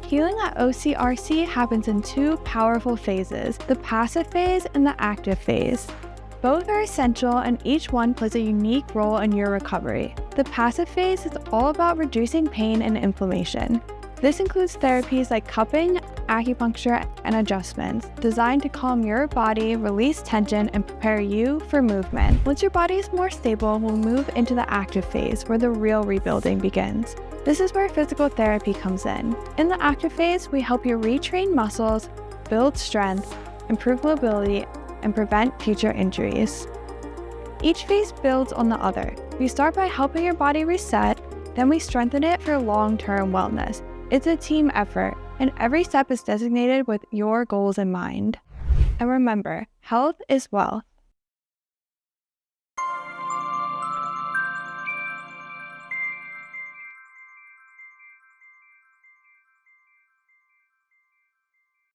Healing at OCRC happens in two powerful phases, the passive phase and the active phase. Both are essential and each one plays a unique role in your recovery. The passive phase is all about reducing pain and inflammation. This includes therapies like cupping, acupuncture, and adjustments designed to calm your body, release tension, and prepare you for movement. Once your body is more stable, we'll move into the active phase where the real rebuilding begins. This is where physical therapy comes in. In the active phase, we help you retrain muscles, build strength, improve mobility, and prevent future injuries. Each phase builds on the other. We start by helping your body reset, then we strengthen it for long-term wellness. It's a team effort, and every step is designated with your goals in mind. And remember, health is wealth.